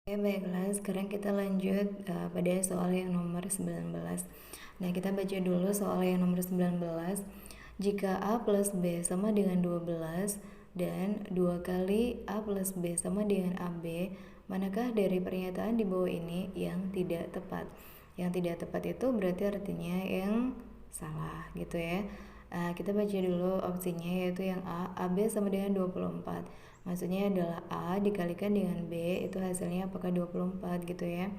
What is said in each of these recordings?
Oke, baiklah, sekarang kita lanjut pada soal yang nomor 19. Nah, kita baca dulu soal yang nomor 19. Jika A plus B sama dengan 12 dan 2 kali A plus B sama dengan AB, manakah dari pernyataan di bawah ini yang tidak tepat? Yang tidak tepat itu berarti artinya yang salah gitu ya. Kita baca dulu opsinya, yaitu yang A, AB sama dengan 24. Maksudnya adalah A dikalikan dengan B, itu hasilnya apakah 24 gitu ya.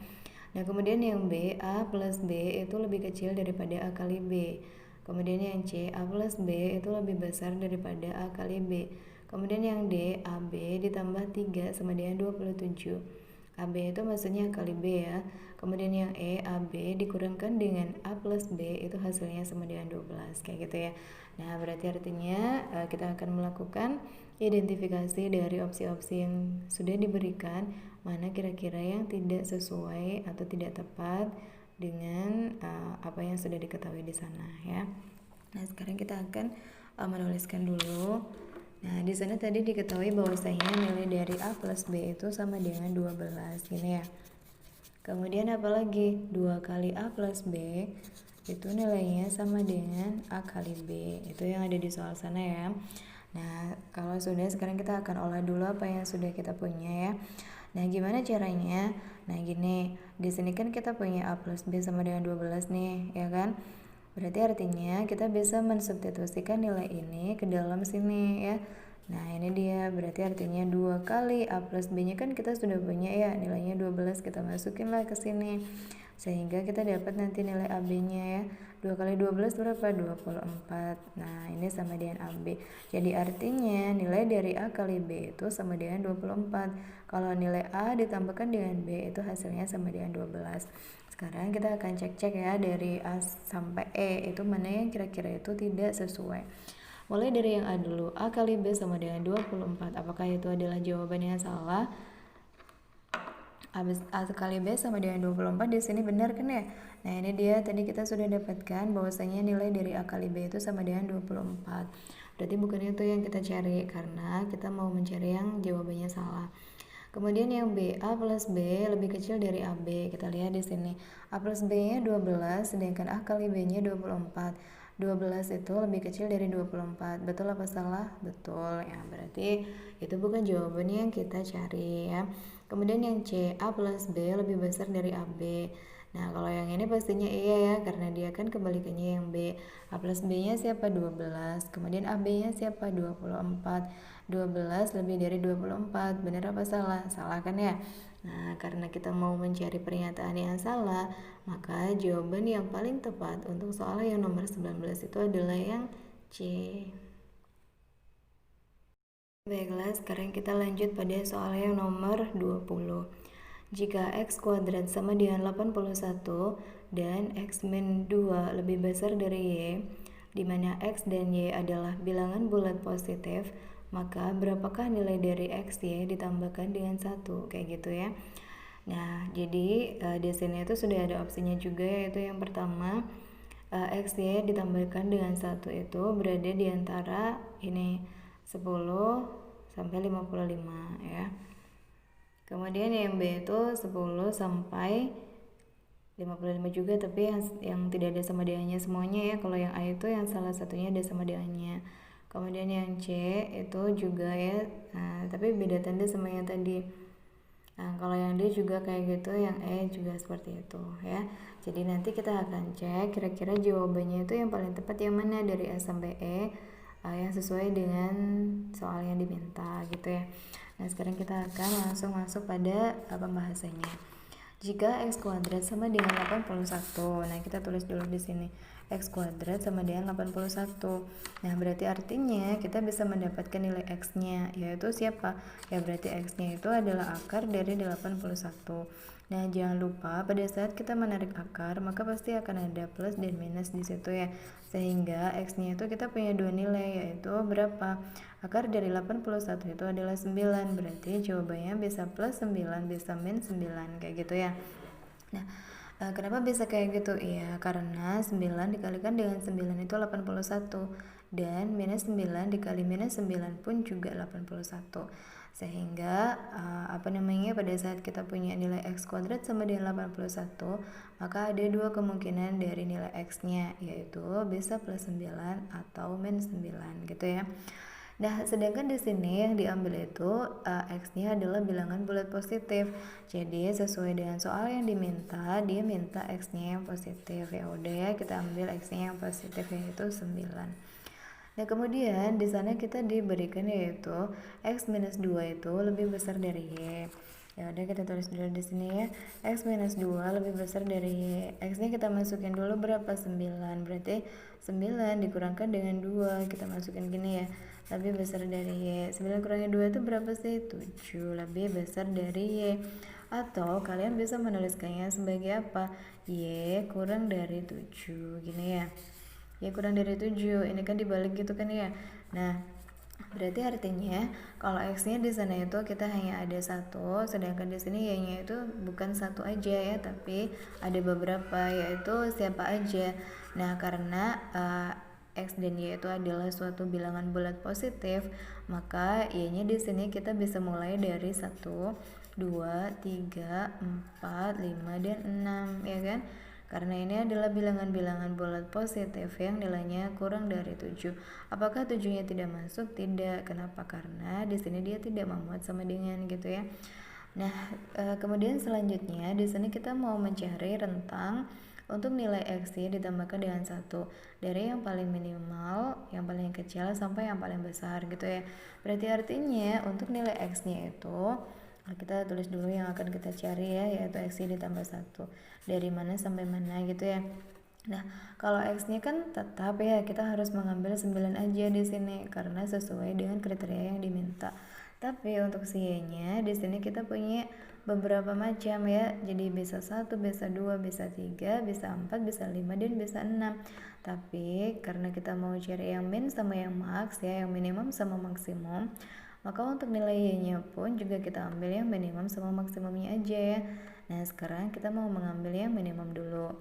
Nah, kemudian yang B, A plus B itu lebih kecil daripada A kali B. Kemudian yang C, A plus B itu lebih besar daripada A kali B. Kemudian yang D, AB ditambah 3 sama dengan 27. AB itu maksudnya A kali B ya. Kemudian yang E, AB dikurangkan dengan A plus B itu hasilnya sama dengan 12, kayak gitu ya. Nah, berarti artinya kita akan melakukan identifikasi dari opsi-opsi yang sudah diberikan, mana kira-kira yang tidak sesuai atau tidak tepat dengan apa yang sudah diketahui di sana ya. Nah, sekarang kita akan menuliskan dulu. Nah, di sana tadi diketahui bahwasanya nilai dari A plus B itu sama dengan 12 gini ya. Kemudian apalagi 2 kali A plus B itu nilainya sama dengan A kali B. Itu yang ada di soal sana ya. Nah, kalau sudah, sekarang kita akan olah dulu apa yang sudah kita punya ya. Nah, gimana caranya? Nah, gini, di sini kan kita punya A plus B sama dengan 12 nih, ya kan? Berarti artinya kita bisa mensubstitusikan nilai ini ke dalam sini ya. Nah, ini dia, berarti artinya 2 kali A plus B nya kan kita sudah punya ya, nilainya 12, kita masukin lah ke sini. Sehingga kita dapat nanti nilai AB nya ya. 2 kali 12 berapa? 24. Nah, ini sama dengan AB. Jadi artinya nilai dari A kali B itu sama dengan 24. Kalau nilai A ditambahkan dengan B itu hasilnya sama dengan 12. Sekarang kita akan cek-cek ya, dari A sampai E itu mana yang kira-kira itu tidak sesuai. Mulai dari yang A dulu, A kali B sama dengan 24. Apakah itu adalah jawaban yang salah? A kali B sama dengan 24 di sini benar kan ya? Nah, ini dia, tadi kita sudah dapatkan bahwasanya nilai dari A kali B itu sama dengan 24. Berarti bukan itu yang kita cari, karena kita mau mencari yang jawabannya salah. Kemudian yang B, A plus B lebih kecil dari AB. Kita lihat di sini. A plus B-nya 12, sedangkan A kali B-nya 24. 12 itu lebih kecil dari 24. Betul apa salah? Betul. Ya, berarti itu bukan jawaban yang kita cari ya. Kemudian yang C, A plus B lebih besar dari AB. Nah, kalau yang ini pastinya iya ya, karena dia kan kebalikannya yang B. A plus B-nya siapa? 12. Kemudian AB-nya siapa? 24. 12 lebih dari 24. Benar apa salah? Salah kan ya? Nah, karena kita mau mencari pernyataan yang salah, maka jawaban yang paling tepat untuk soal yang nomor 19 itu adalah yang C. Baiklah, sekarang kita lanjut pada soal yang nomor 20. Jika X kuadrat sama dengan 81 dan X min 2 lebih besar dari Y, di mana X dan Y adalah bilangan bulat positif, maka berapakah nilai dari X, Y ditambahkan dengan 1? Kayak gitu ya. Nah, jadi di sini itu sudah ada opsinya juga, yaitu yang pertama, X, Y ditambahkan dengan 1 itu berada di antara ini 10 sampai 55 ya. Kemudian yang B itu 10 sampai 55 juga, tapi yang tidak ada sama dengannya semuanya ya. Kalau yang A itu yang salah satunya ada sama dengannya. Kemudian yang C itu juga ya, tapi beda tanda sama yang tadi. Nah, kalau yang D juga kayak gitu, yang E juga seperti itu ya. Jadi nanti kita akan cek kira-kira jawabannya itu yang paling tepat yang mana dari A sampai E, yang sesuai dengan soal yang diminta gitu ya. Nah, sekarang kita akan langsung masuk pada pembahasannya. Jika X kuadrat sama dengan 81, nah kita tulis dulu di sini. X kuadrat sama dengan 81. Nah, berarti artinya kita bisa mendapatkan nilai X-nya, yaitu siapa? Ya, berarti X-nya itu adalah akar dari 81. Nah, jangan lupa pada saat kita menarik akar, maka pasti akan ada plus dan minus di situ ya. Sehingga X-nya itu kita punya dua nilai, yaitu berapa? Akar dari 81 itu adalah 9, berarti jawabannya bisa plus 9, bisa min 9, kayak gitu ya. Nah, kenapa bisa kayak gitu? Iya, karena 9 dikalikan dengan 9 itu 81, dan minus 9 dikali minus 9 pun juga 81. Sehingga pada saat kita punya nilai X kuadrat sama dengan 81, maka ada dua kemungkinan dari nilai X-nya, yaitu bisa plus 9 atau minus 9 gitu ya. Nah, sedangkan di sini yang diambil itu X-nya adalah bilangan bulat positif. Jadi sesuai dengan soal yang diminta, dia minta X-nya yang positif. Ya udah ya, kita ambil X-nya yang positif, yaitu 9. Nah, kemudian di sana kita diberikan yaitu X minus 2 itu lebih besar dari Y. Ya udah, kita tulis dulu di sini ya. X minus 2 lebih besar dari Y. X-nya kita masukin dulu berapa? 9. Berarti 9 dikurangkan dengan 2. Kita masukin gini ya. Lebih besar dari Y. 9 kurangi 2 itu berapa sih? 7. Lebih besar dari Y. Atau kalian bisa menuliskannya sebagai apa? Y kurang dari 7. Gini ya. Ya kurang dari 7, ini kan dibalik gitu kan ya. Nah, berarti artinya kalau X-nya di sana itu kita hanya ada 1, sedangkan di sini Y-nya itu bukan 1 aja ya, tapi ada beberapa, yaitu siapa aja. Nah, karena X dan Y itu adalah suatu bilangan bulat positif, maka Y-nya di sini kita bisa mulai dari 1, 2, 3, 4, 5, dan 6 ya kan. Karena ini adalah bilangan-bilangan bulat positif yang nilainya kurang dari 7. Apakah 7-nya tidak masuk? Tidak. Kenapa? Karena di sini dia tidak memuat sama dengan gitu ya. Nah, kemudian selanjutnya di sini kita mau mencari rentang untuk nilai X-nya ditambahkan dengan 1 dari yang paling minimal, yang paling kecil sampai yang paling besar gitu ya. Berarti artinya untuk nilai X-nya itu kita tulis dulu yang akan kita cari ya, yaitu X-nya ditambah 1 dari mana sampai mana gitu ya. Nah, kalau X-nya kan tetap ya, kita harus mengambil 9 aja di sini karena sesuai dengan kriteria yang diminta. Tapi untuk si Y-nya di sini kita punya beberapa macam ya. Jadi bisa 1, bisa 2, bisa 3, bisa 4, bisa 5, dan bisa 6. Tapi karena kita mau cari yang min sama yang max ya, yang minimum sama maksimum, maka untuk nilai Y-nya pun juga kita ambil yang minimum sama maksimumnya aja ya. Nah, sekarang kita mau mengambil yang minimum dulu.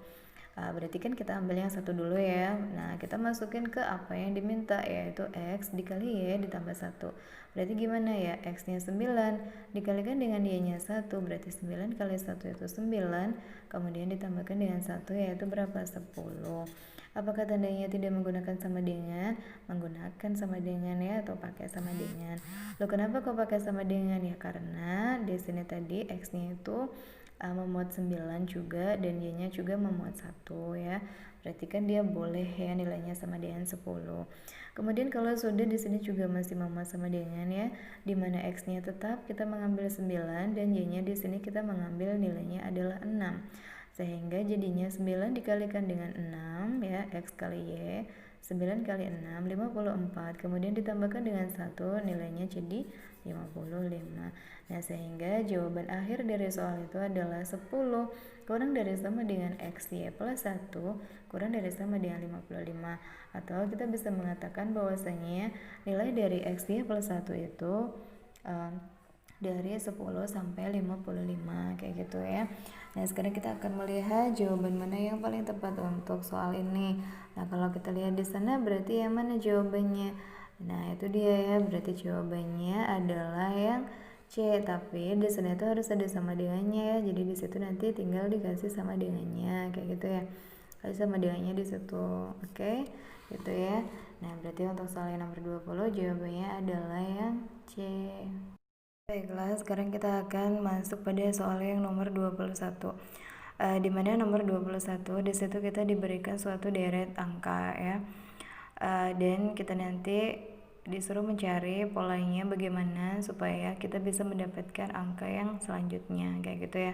Berarti kan kita ambil yang 1 dulu ya. Nah, kita masukin ke apa yang diminta, yaitu X dikali Y ditambah 1. Berarti gimana ya? X-nya 9 dikalikan dengan Y-nya 1, berarti 9 kali 1 itu 9. Kemudian ditambahkan dengan 1, yaitu berapa? 10. Apakah tandanya tidak menggunakan sama dengan? Menggunakan sama dengan ya, atau pakai sama dengan. Loh, kenapa kok pakai sama dengan? Ya karena di sini tadi X-nya itu memuat 9 juga dan Y-nya juga memuat 1 ya. Berarti kan dia boleh ya nilainya sama dengan 10. Kemudian kalau sudah di sini juga masih memuat sama dengan ya, di mana X-nya tetap kita mengambil 9 dan Y-nya di sini kita mengambil nilainya adalah 6. Sehingga jadinya 9 dikalikan dengan 6 ya, X kali Y, 9 kali 6, 54. Kemudian ditambahkan dengan 1, nilainya jadi 55. Nah, sehingga jawaban akhir dari soal itu adalah 10 kurang dari sama dengan X Y plus 1 kurang dari sama dengan 55. Atau kita bisa mengatakan bahwasanya nilai dari X Y plus 1 itu dari 10 sampai 55 kayak gitu ya. Nah, sekarang kita akan melihat jawaban mana yang paling tepat untuk soal ini. Nah, kalau kita lihat di sana berarti yang mana jawabannya? Nah, itu dia ya, berarti jawabannya adalah yang C, tapi di sana itu harus ada sama dengannya ya. Jadi di situ nanti tinggal dikasih sama dengannya kayak gitu ya. Kasih sama dengannya di situ. Oke, gitu ya. Nah, berarti untuk soal yang nomor 20 jawabannya adalah yang C. Baiklah, sekarang kita akan masuk pada soal yang nomor 21. Di mana nomor 21 di situ kita diberikan suatu deret angka ya. Dan kita nanti disuruh mencari polanya bagaimana supaya kita bisa mendapatkan angka yang selanjutnya kayak gitu ya.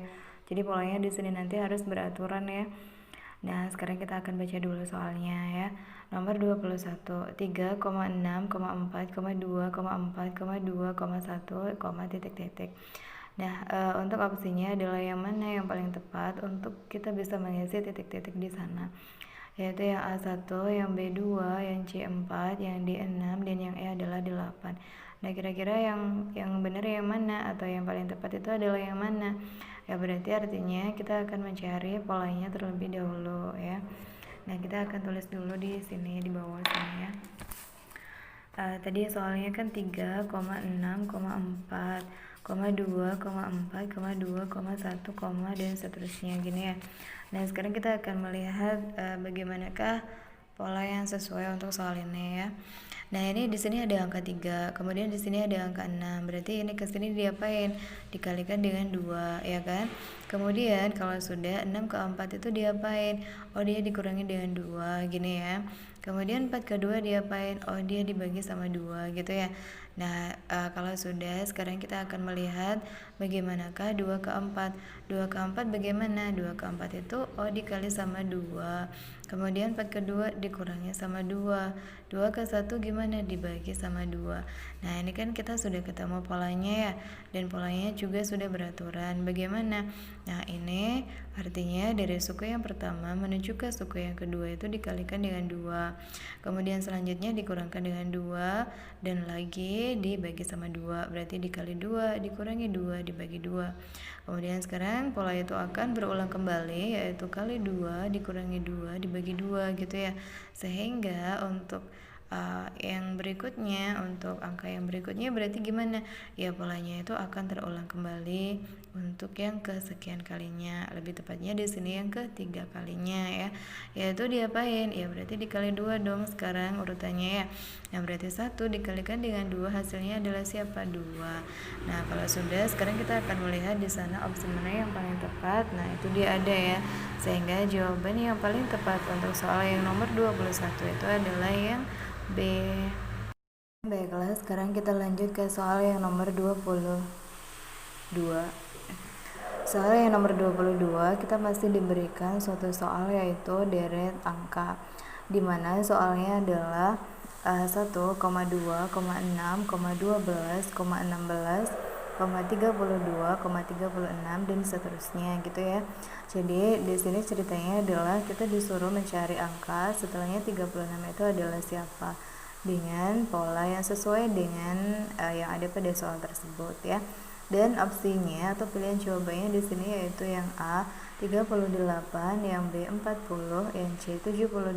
Jadi polanya di sini nanti harus beraturan ya. Nah, sekarang kita akan baca dulu soalnya ya. Nomor 21, 3,6,4,2,4,2,1, titik-titik. Nah, untuk opsinya adalah yang mana yang paling tepat untuk kita bisa mengisi titik-titik di sana, yaitu yang A1, yang B2, yang C4, yang D6, dan yang E adalah 8. Nah, kira-kira yang benar yang mana atau yang paling tepat itu adalah yang mana? Ya, berarti artinya kita akan mencari polanya terlebih dahulu ya. Nah, kita akan tulis dulu di sini di bawah sini ya. Tadi soalnya kan 3,6,4, 2,4, 2,1, dan seterusnya gini ya. Nah sekarang kita akan melihat bagaimanakah pola yang sesuai untuk soal ini ya. Nah ini di sini ada angka 3, kemudian di sini ada angka 6. Berarti ini ke sini diapain? Dikalikan dengan 2, ya kan? Kemudian kalau sudah 6 ke 4 itu diapain? Oh dia dikurangi dengan 2 gini ya. Kemudian 4 ke 2 diapain? Oh dia dibagi sama 2 gitu ya. Nah kalau sudah, sekarang kita akan melihat bagaimanakah 2 ke 4. 2 ke 4 bagaimana? 2 ke 4 itu oh dikali sama 2. Kemudian 4 ke 2 dikurangi sama 2. 2 ke 1 gimana? Dibagi sama 2. Nah ini kan kita sudah ketemu polanya ya. Dan polanya juga sudah beraturan. Bagaimana? Nah ini artinya dari suku yang pertama menuju ke suku yang kedua itu dikalikan dengan 2. Kemudian selanjutnya dikurangkan dengan 2. Dan lagi dibagi sama 2. Berarti dikali 2, dikurangi 2, dibagi 2. Kemudian sekarang pola itu akan berulang kembali, yaitu kali 2 dikurangi 2 dibagi 2 gitu ya. Sehingga untuk yang berikutnya, untuk angka yang berikutnya berarti gimana? Ya polanya itu akan terulang kembali untuk yang kesekian kalinya. Lebih tepatnya di sini yang ketiga kalinya ya. Yaitu diapain? Ya berarti dikali 2 dong sekarang urutannya ya. Yang berarti 1 dikalikan dengan 2 hasilnya adalah siapa? 2. Nah, kalau sudah sekarang kita akan melihat di sana opsi mana yang paling tepat. Nah, itu dia ada ya. Sehingga jawaban yang paling tepat untuk soal yang nomor 21 itu adalah yang B. Baiklah, sekarang kita lanjut ke soal yang nomor 22. Soal yang nomor 22 kita masih diberikan suatu soal yaitu deret angka, di mana soalnya adalah 1,2, 6, 12, 16, 32,36 dan seterusnya gitu ya. Jadi di sini ceritanya adalah kita disuruh mencari angka setelahnya 36 itu adalah siapa, dengan pola yang sesuai dengan yang ada pada soal tersebut ya. Dan opsinya atau pilihan jawabannya di sini yaitu yang A 38, yang B 40, yang C 72,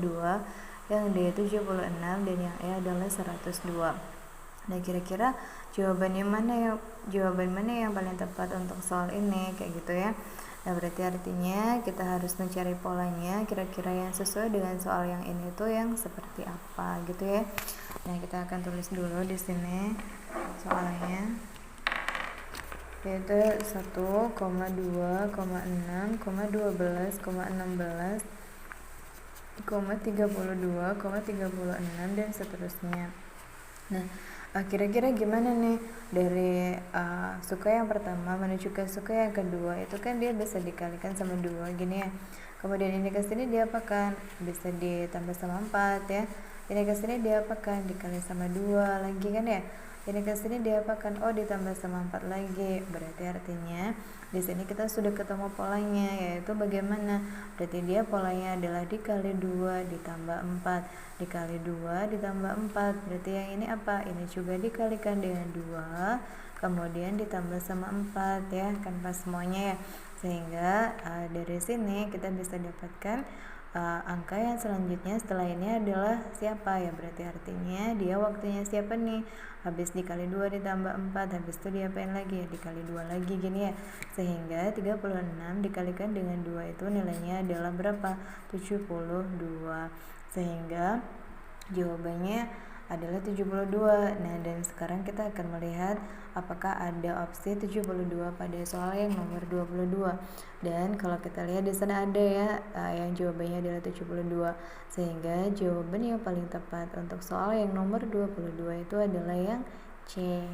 yang D 76, dan yang E adalah 102. Nah kira-kira jawaban mana yang paling tepat untuk soal ini kayak gitu ya. Nah berarti artinya kita harus mencari polanya kira-kira yang sesuai dengan soal yang ini tuh yang seperti apa gitu ya. Nah kita akan tulis dulu di sini soalnya, yaitu 1,2, 6, 12, 16, 32, 36 dan seterusnya. Nah kira-kira gimana nih dari suku yang pertama menuju ke suku yang kedua, itu kan dia bisa dikalikan sama 2 gini ya. Kemudian ini ke sini diapakan? Bisa ditambah sama 4 ya. Ini ke sini diapakan? Dikali sama 2 lagi kan ya. Ini ke sini diapakan? Oh ditambah sama 4 lagi. Berarti artinya di sini kita sudah ketemu polanya, yaitu bagaimana? Berarti dia polanya adalah dikali 2 ditambah 4, dikali 2 ditambah 4. Berarti yang ini apa? Ini juga dikalikan dengan 2, kemudian ditambah sama 4 ya, kan pas semuanya ya. Sehingga dari sini kita bisa dapatkan angka yang selanjutnya setelah ini adalah siapa ya. Berarti artinya dia waktunya siapa nih? Habis dikali 2 ditambah 4, habis itu diapain lagi ya? Dikali 2 lagi gini ya. Sehingga 36 dikalikan dengan 2 itu nilainya adalah berapa? 72. Sehingga jawabannya adalah 72. Nah, dan sekarang kita akan melihat apakah ada opsi 72 pada soal yang nomor 22. Dan kalau kita lihat di sana ada ya yang jawabannya adalah 72. Sehingga jawaban yang paling tepat untuk soal yang nomor 22 itu adalah yang C.